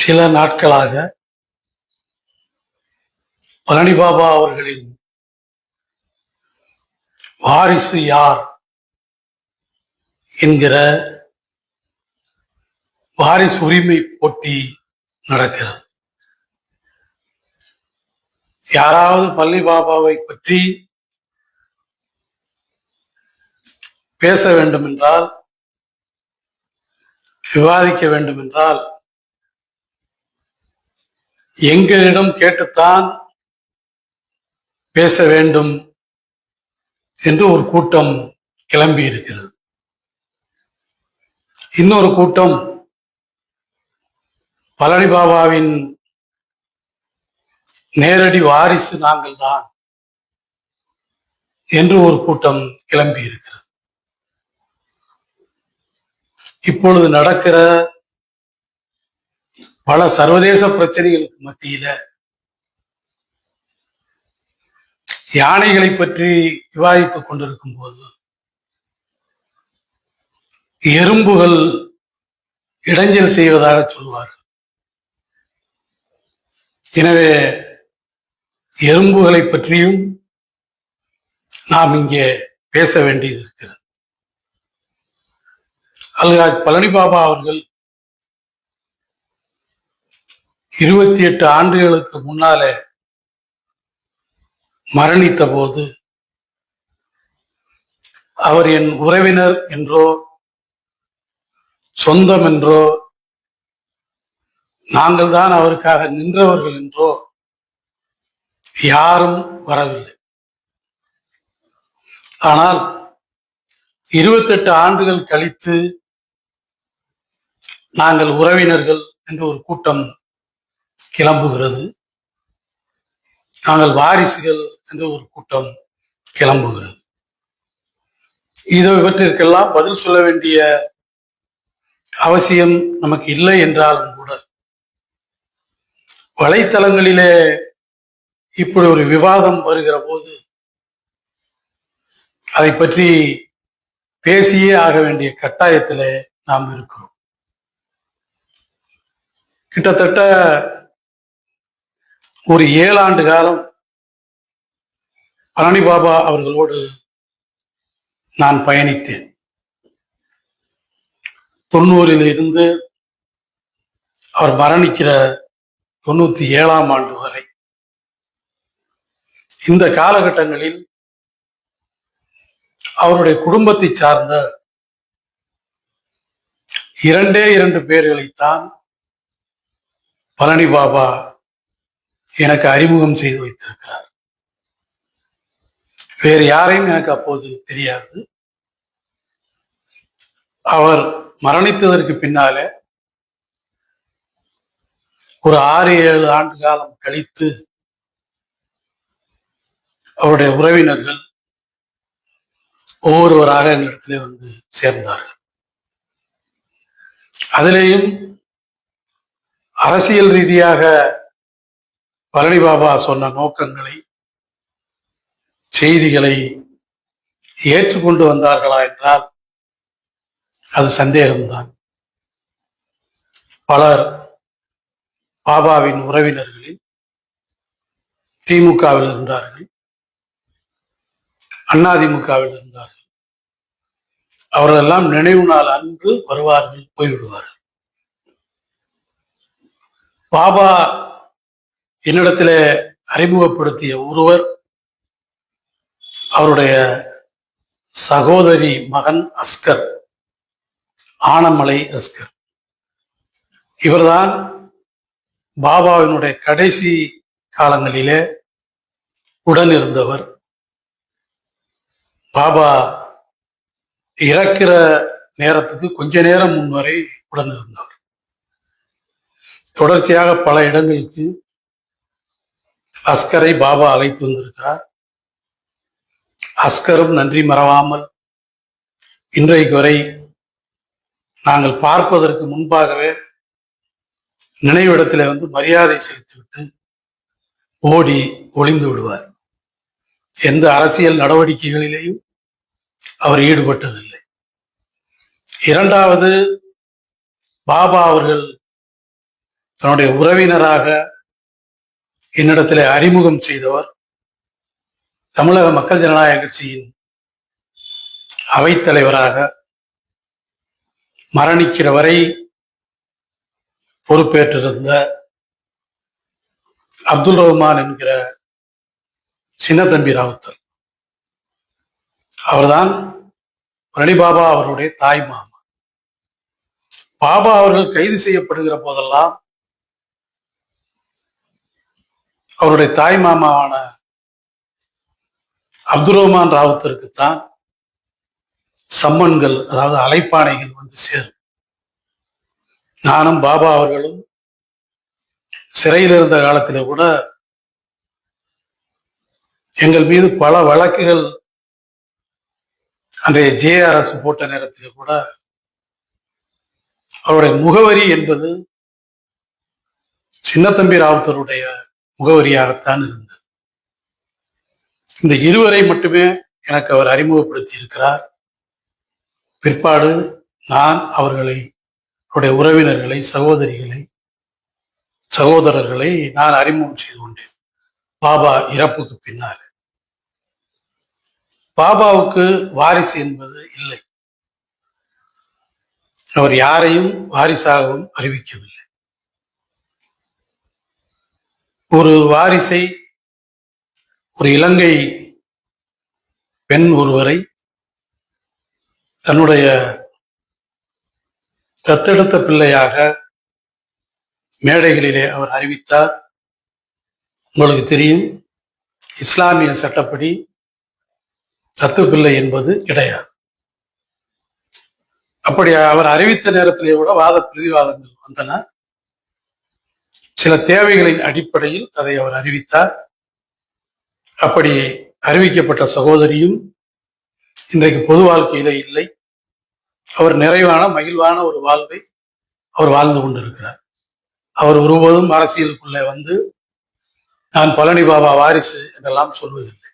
சில நாட்களாக பழனி பாபா அவர்களின் வாரிசு யார் என்கிற வாரிசு உரிமை போட்டி நடக்கிறது. யாராவது பழனி பாபாவை பற்றி பேச வேண்டும் என்றால், விவாதிக்க வேண்டும் என்றால் எங்களிடம் கேட்டுத்தான் பேச வேண்டும் என்று ஒரு கூட்டம் கிளம்பி இருக்கிறது. இன்னொரு கூட்டம் பழனி பாபாவின் நேரடி வாரிசு நாங்கள் தான் என்று ஒரு கூட்டம் கிளம்பி இருக்கிறது. இப்பொழுது நடக்கிற பல சர்வதேச பிரச்சனைகளுக்கு மத்தியில யானைகளை பற்றி விவாதித்துக் கொண்டிருக்கும் போது எறும்புகள் இடைஞ்சல் செய்வதாக சொல்வார்கள். எனவே எறும்புகளை பற்றியும் நாம் இங்கே பேச வேண்டியது இருக்கிறது. அல்ஹாஜ் பழனி பாபா அவர்கள் 28 ஆண்டுகளுக்கு முன்னாலே மரணித்த போது அவர் என் உறவினர் என்றோ சொந்தம் என்றோ நாங்கள் தான் அவருக்காக நின்றவர்கள் என்றோ யாரும் வரவில்லை. ஆனால் 28 ஆண்டுகள் கழித்து நாங்கள் உறவினர்கள் என்று ஒரு கூட்டம் கிளம்புகிறது, நாங்கள் வாரிசுகள் என்று ஒரு கூட்டம் கிளம்புகிறது. இவற்றிற்கெல்லாம் பதில் சொல்ல வேண்டிய அவசியம் நமக்கு இல்லை என்றாலும் கூட வலைத்தளங்களிலே இப்படி ஒரு விவாதம் வருகிற போது அதை பற்றி பேசியே ஆக வேண்டிய கட்டாயத்திலே நாம் இருக்கிறோம். கிட்டத்தட்ட ஒரு 7 ஆண்டு காலம் பழனி பாபா அவர்களோடு நான் பயணித்தேன். 90 இருந்து அவர் மரணிக்கிற 97ஆம் ஆண்டு வரை இந்த காலகட்டங்களில் அவருடைய குடும்பத்தை சார்ந்த 2 பேர்களைத்தான் பழனி பாபா எனக்கு அறிமுகம் செய்து வைத்திருக்கிறார். வேறு யாரையும் எனக்கு அப்போது தெரியாது. அவர் மரணித்ததற்கு பின்னாலே ஒரு 6-7 ஆண்டு காலம் கழித்து அவருடைய உறவினர்கள் ஒவ்வொருவராக எங்களிடத்திலே வந்து சேர்ந்தார்கள். அதிலேயும் அரசியல் ரீதியாக பழனி பாபா சொன்ன நோக்கங்களை, செய்திகளை ஏற்றுக்கொண்டு வந்தார்களா என்றால் அது சந்தேகம்தான். பலர் பாபாவின் உறவினர்களில் திமுகவில் இருந்தார்கள், அதிமுகவில் இருந்தார்கள். அவர்களெல்லாம் நினைவு நாள் அன்று வருவார்கள், போய்விடுவார்கள். பாபா என்னிடத்திலே அறிமுகப்படுத்திய ஒருவர் அவருடைய சகோதரி மகன் அஸ்கர், ஆனமலை அஸ்கர். இவர்தான் பாபாவினுடைய கடைசி காலங்களிலே உடன் இருந்தவர். பாபா இறக்கிற நேரத்துக்கு கொஞ்ச நேரம் முன்வரை உடன் இருந்தவர். தொடர்ச்சியாக பல இடங்களுக்கு அஸ்கரை பாபா அழைத்து வந்திருக்கிறார். அஸ்கரும் நன்றி மறவாமல் இன்றைக்கு வரை நாங்கள் பார்ப்பதற்கு முன்பாகவே நினைவிடத்தில் வந்து மரியாதை செலுத்திவிட்டு ஓடி ஒளிந்து விடுவார். எந்த அரசியல் நடவடிக்கைகளிலேயும் அவர் ஈடுபட்டதில்லை. இரண்டாவது, பாபா அவர்கள் தன்னுடைய உறவினராக என்னிடத்தில் அறிமுகம் செய்தவர் தமிழக மக்கள் ஜனநாயக கட்சியின் அவைத்தலைவராக மரணிக்கிற வரை பொறுப்பேற்றிருந்த அப்துல் ரஹ்மான் என்கிற சின்னத்தம்பி ராவுத்தர். அவர்தான் பழனி பாபா அவருடைய தாய் மாமா. பாபா அவர்கள் கைது செய்யப்படுகிற போதெல்லாம் அவருடைய தாய் மாமாவான அப்துல் ரஹ்மான் ராவுத்தருக்குத்தான் சம்மன்கள், அதாவது அழைப்பாணைகள் வந்து சேரும். நானும் பாபா அவர்களும் சிறையில் இருந்த காலத்திலே கூட எங்கள் மீது பல வழக்குகள் அன்றைய ஜேஆர்எஸ் போட்ட நேரத்திலே கூட அவருடைய முகவரி என்பது சின்னத்தம்பி ராவுத்தருடைய முகவரியாகத்தான் இருந்தது. இந்த இருவரை மட்டுமே எனக்கு அவர் அறிமுகப்படுத்தி இருக்கிறார். பிற்பாடு நான் அவர்களை, அவருடைய உறவினர்களை, சகோதரர்களை நான் அறிமுகம் செய்து கொண்டேன் பாபா இறப்புக்கு பின்னால். பாபாவுக்கு வாரிசு என்பது இல்லை. அவர் யாரையும் வாரிசாகவும் அறிவிக்கவில்லை. ஒரு வாரிசை, ஒரு இலங்கை பெண் ஒருவரை தன்னுடைய தத்தெடுத்த பிள்ளையாக மேடைகளிலே அவர் அறிவித்தார். உங்களுக்கு தெரியும், இஸ்லாமிய சட்டப்படி தத்து பிள்ளை என்பது கிடையாது. அப்படி அவர் அறிவித்த நேரத்திலே கூட வாத பிரதிவாதங்கள் வந்தன. சில தேவைகளின் அடிப்படையில் அதை அவர் அறிவித்தார். அப்படி அறிவிக்கப்பட்ட சகோதரியும் இன்றைக்கு பொது வாழ்க்கையில இல்லை. அவர் நிறைவான மகிழ்வான ஒரு வாழ்வை அவர் வாழ்ந்து கொண்டிருக்கிறார். அவர் ஒருபோதும் அரசியலுக்குள்ளே வந்து நான் பழனி பாபா வாரிசு என்றெல்லாம் சொல்வதில்லை.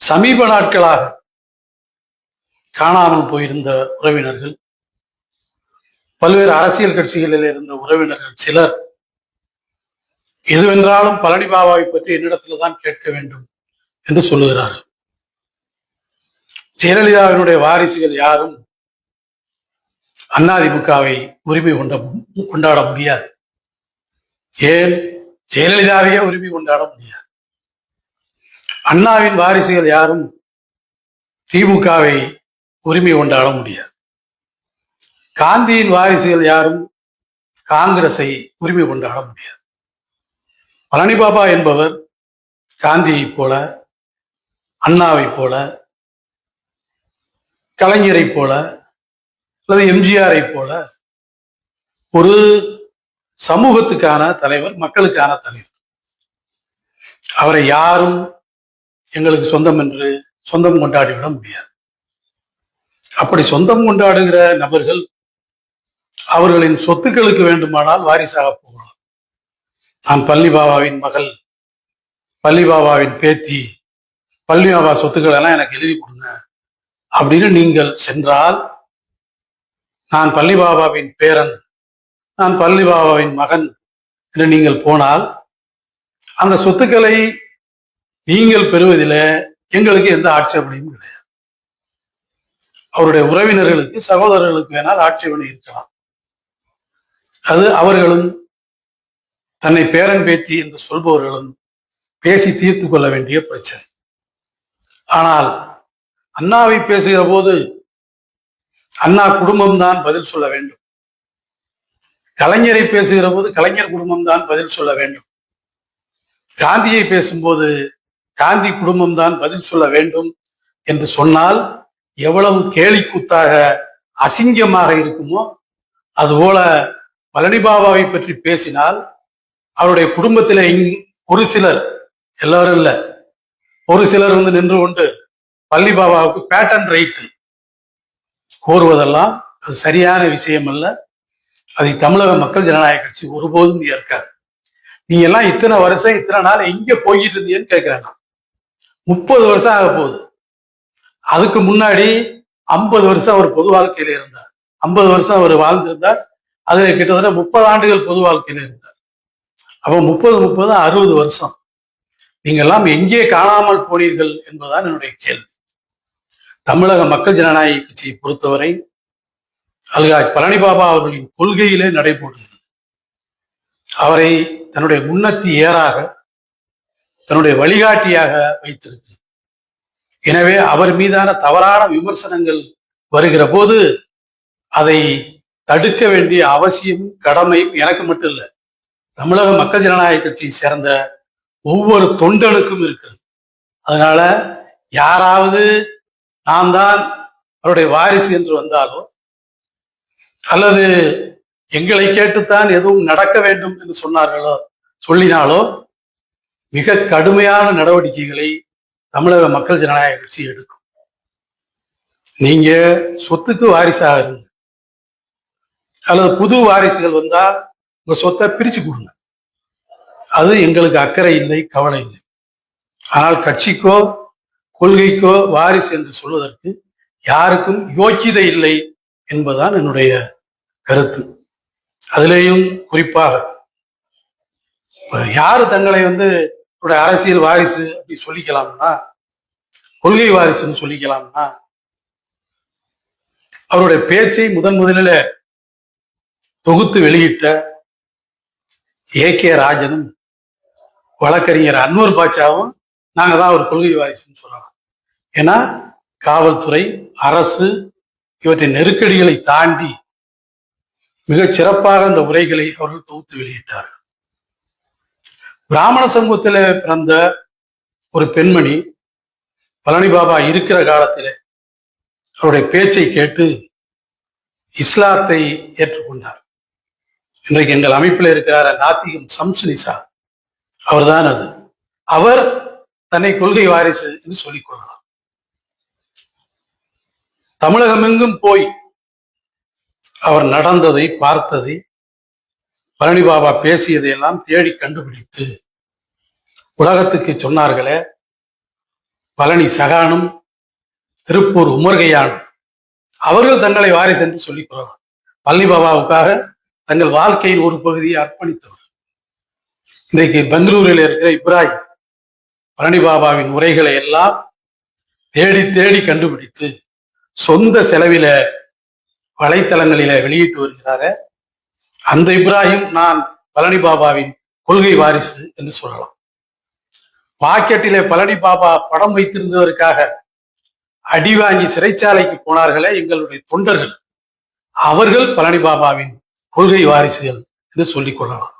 சமீப நாட்களாக காணாமல் போயிருந்த உறவினர்கள், பல்வேறு அரசியல் கட்சிகளில் இருந்த உறவினர்கள் சிலர் எதுவென்றாலும் பழனி பாபாவை பற்றி என்னிடத்துல தான் கேட்க வேண்டும் என்று சொல்லுகிறார்கள். ஜெயலலிதாவினுடைய வாரிசுகள் யாரும் அதிமுகவை உரிமை கொண்டாட முடியாது. ஏன்? ஜெயலலிதாவையே உரிமை கொண்டாட முடியாது. அண்ணாவின் வாரிசுகள் யாரும் திமுகவை உரிமை கொண்டாட முடியாது. காந்தியின் வாரிசுகள் யாரும் காங்கிரஸை உரிமை கொண்டாட முடியாது. பழனி பாபா என்பவர் காந்தியை போல, அண்ணாவை போல, கலைஞரை போல அல்லது எம்ஜிஆரை போல ஒரு சமூகத்துக்கான தலைவர், மக்களுக்கான தலைவர். அவரை யாரும் எங்களுக்கு சொந்தம் என்று சொந்தம் கொண்டாடிவிட முடியாது. அப்படி சொந்தம் கொண்டாடுகிற நபர்கள் அவர்களின் சொத்துக்களுக்கு வேண்டுமானால் வாரிசாக போகலாம். நான் பழனி பாபாவின் மகள், பழனி பாபாவின் பேத்தி, பழனி பாபா சொத்துக்கள் எல்லாம் எனக்கு எழுதி கொடுங்க அப்படின்னு நீங்கள் சென்றால், நான் பழனி பாபாவின் பேரன், நான் பழனி பாபாவின் மகன் என்று நீங்கள் போனால், அந்த சொத்துக்களை நீங்கள் பெறுவதில் எங்களுக்கு எந்த ஆட்சேபனையும் கிடையாது. அவருடைய உறவினர்களுக்கு, சகோதரர்களுக்கு வேணால் ஆட்சேபனை இருக்கலாம். அது அவர்களும் தன்னை பேரன் பேத்தி என்று சொல்பவர்களும் பேசி தீர்த்து கொள்ள வேண்டிய பிரச்சனை. ஆனால் அண்ணாவை பேசுகிற போது அண்ணா குடும்பம் தான் பதில் சொல்ல வேண்டும். கலைஞரை பேசுகிற போது கலைஞர் குடும்பம் தான் பதில் சொல்ல வேண்டும். காந்தியை பேசும்போது காந்தி குடும்பம் தான் பதில் சொல்ல வேண்டும் என்று சொன்னால் எவ்வளவு கேலி கூத்தாக, அசிங்கமாக இருக்குமோ, அதுபோல பழனி பாபாவை பற்றி பேசினால் அவருடைய குடும்பத்திலே ஒரு சிலர், எல்லாரும் இல்லை, ஒரு சிலர் வந்து நின்று கொண்டு பழனி பாபாவுக்கு பேட்டன் ரைட்டு கோருவதெல்லாம் அது சரியான விஷயம் அல்ல. அதை தமிழக மக்கள் ஜனநாயக கட்சி ஒருபோதும் ஏற்காது. நீங்க எல்லாம் இத்தனை வருஷம், இத்தனை நாள் எங்க போய்கிட்டு இருந்தீங்கன்னு கேட்கிறேன். 30 வருஷம் ஆக போகுது. அதுக்கு முன்னாடி 50 வருஷம் அவர் பொது வாழ்க்கையில இருந்தார். 50 வருஷம் அவர் வாழ்ந்திருந்தார். அதுல கிட்டத்தட்ட 30 ஆண்டுகள் பொது வாழ்க்கையில இருந்தார். அப்போ 30 60 வருஷம் நீங்க எல்லாம் எங்கே காணாமல் போனீர்கள் என்பதுதான் என்னுடைய கேள்வி. தமிழக மக்கள் ஜனநாயக கட்சியை பொறுத்தவரை அல்காஜ் பழனி பாபா அவர்களின் கொள்கையிலே நடைபோடுகிறது. அவரை தன்னுடைய முன்னத்தி ஏறாக, தன்னுடைய வழிகாட்டியாக வைத்திருக்கிறது. எனவே அவர் மீதான தவறான விமர்சனங்கள் வருகிற போது அதை தடுக்க வேண்டிய அவசியம், கடமை எனக்கு மட்டும் இல்லை, தமிழக மக்கள் ஜனநாயக கட்சியை சேர்ந்த ஒவ்வொரு தொண்டனுக்கும் இருக்கிறது. அதனால யாராவது நான் தான் அவருடைய வாரிசு என்று வந்தாலோ அல்லது எங்களை கேட்டுத்தான் எதுவும் நடக்க வேண்டும் என்று சொல்லினாலோ மிக கடுமையான நடவடிக்கைகளை தமிழக மக்கள் ஜனநாயக கட்சி எடுக்கும். நீங்க சொத்துக்கு வாரிசாக இருங்க, அல்லது புது வாரிசுகள் வந்தா உங்க சொத்தை பிரிச்சு கொடுங்க. அது எங்களுக்கு அக்கறை இல்லை, கவலை இல்லை. ஆனால் கட்சிக்கோ கொள்கைக்கோ வாரிசு என்று சொல்வதற்கு யாருக்கும் யோக்கியதை இல்லை என்பதுதான் என்னுடைய கருத்து. அதிலேயும் குறிப்பாக யாரு தங்களை அரசியல் வாரிசு அப்படி சொல்லிக்கலாம்னா, கொள்கை வாரிசுன்னு சொல்லிக்கலாம்னா, அவருடைய பேச்சை முதலில் தொகுத்து வெளியிட்ட ஏ.கே. ராஜனும் வழக்கறிஞர் அன்வர் பாட்சாவும் நாங்க தான் ஒரு கொள்கை வாரிசுன்னு சொல்லலாம். ஏன்னா காவல்துறை, அரசு இவற்றின் நெருக்கடிகளை தாண்டி மிகச் சிறப்பாக அந்த உரைகளை அவர்கள் தொகுத்து வெளியிட்டார்கள். பிராமண சமூகத்தில் பிறந்த ஒரு பெண்மணி பழனி பாபா இருக்கிற காலத்தில் அவருடைய பேச்சை கேட்டு இஸ்லாத்தை ஏற்றுக்கொண்டார். இன்றைக்கு எங்கள் அமைப்பில் இருக்கிறார் நாத்திகம் சம்சுனிசா, அவர்தான் அது. அவர் தன்னை கொள்கை வாரிசு என்று சொல்லிக் கொள்ளலாம். தமிழகமெங்கும் போய் அவர் நடந்ததை, பார்த்ததை, பழனி பாபா பேசியதையெல்லாம் தேடி கண்டுபிடித்து உலகத்துக்கு சொன்னார்களே, பழனி சகானும் திருப்பூர் உமர்கையானும் அவர்கள் தங்களை வாரிசு என்று சொல்லிக் கொள்ளலாம். பழனி பாபாவுக்காக தங்கள் வாழ்க்கையின் ஒரு பகுதியை அர்ப்பணித்தவர். இன்றைக்கு பெங்களூரில் இருக்கிற இப்ராஹிம் பழனி பாபாவின் உரைகளை எல்லாம் தேடி தேடி கண்டுபிடித்து சொந்த செலவில வலைத்தளங்களில வெளியிட்டு வருகிறார. அந்த இப்ராஹிம் நான் பழனி பாபாவின் கொள்கை வாரிசு என்று சொல்லலாம். பாக்கெட்டிலே பழனி பாபா படம் வைத்திருந்ததற்காக அடி வாங்கி சிறைச்சாலைக்கு போனார்களே எங்களுடைய தொண்டர்கள், அவர்கள் பழனி பாபாவின் கொள்கை வாரிசுகள் என்று சொல்லிக் கொள்ளலாம்.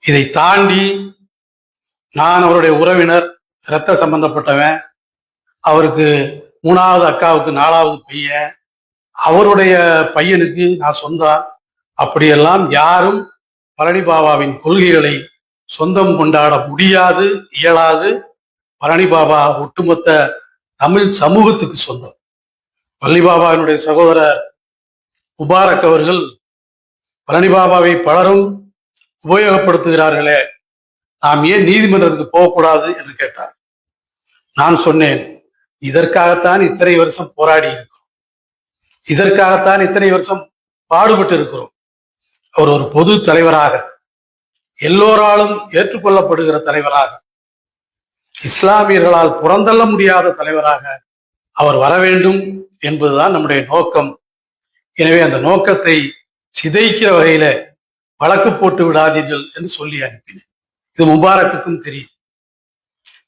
இதை தாண்டி நான் அவருடைய உறவினர், இரத்த சம்பந்தப்பட்டவன், அவருக்கு 3வது அக்காவுக்கு 4வது பையன், அவருடைய பையனுக்கு நான் சொந்தம், அப்படியெல்லாம் யாரும் பழனி பாபாவின் கொள்கைகளை சொந்தம் கொண்டாட முடியாது, இயலாது. பழனி பாபா ஒட்டுமொத்த தமிழ் சமூகத்துக்கு சொந்தம். பழனி பாபாவினுடைய சகோதரர் முபாரக் அவர்கள் பழனி பாபாவை பலரும் உபயோகப்படுத்துகிறார்களே, நாம் ஏன் நீதிமன்றத்துக்கு போகக்கூடாது என்று கேட்டார். நான் சொன்னேன், இதற்காகத்தான் இத்தனை வருஷம் போராடி இருக்கிறோம், இதற்காகத்தான் இத்தனை வருஷம் பாடுபட்டு இருக்கிறோம். அவர் ஒரு பொது தலைவராக, எல்லோராலும் ஏற்றுக்கொள்ளப்படுகிற தலைவராக, இஸ்லாமியர்களால் புறந்தள்ள முடியாத தலைவராக அவர் வர வேண்டும் என்பதுதான் நம்முடைய நோக்கம். எனவே அந்த நோக்கத்தை சிதைக்கிற வகையில வழக்கு போட்டு விடாதீர்கள் என்று சொல்லி அனுப்பினேன். இது முபாரக்குக்கும் தெரியும்.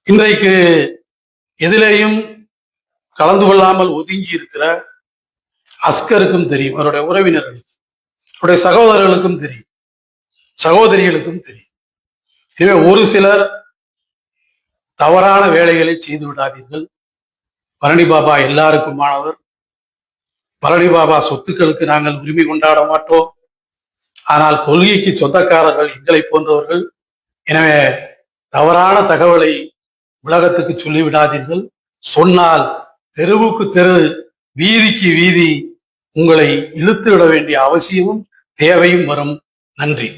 இன்றைக்கு எதிலேயும் கலந்து கொள்ளாமல் ஒதுங்கி இருக்கிற அஸ்கருக்கும் தெரியும், அவருடைய உறவினர்களுக்கும், அவருடைய சகோதரர்களுக்கும் தெரியும், சகோதரிகளுக்கும் தெரியும். எனவே ஒரு சிலர் தவறான வேலைகளை செய்து விடாதீர்கள். பழனி பாபா எல்லாருக்குமானவர். பழனி பாபா சொத்துக்களுக்கு நாங்கள் உரிமை கொண்டாட மாட்டோம். ஆனால் கொள்கைக்கு சொந்தக்காரர்கள் எங்களை போன்றவர்கள். எனவே தவறான தகவலை உலகத்துக்கு சொல்லிவிடாதீர்கள். சொன்னால் தெருவுக்கு தெரு, வீதிக்கு வீதி உங்களை இழுத்து விட வேண்டிய அவசியமும் தேவையும் வரும். நன்றி.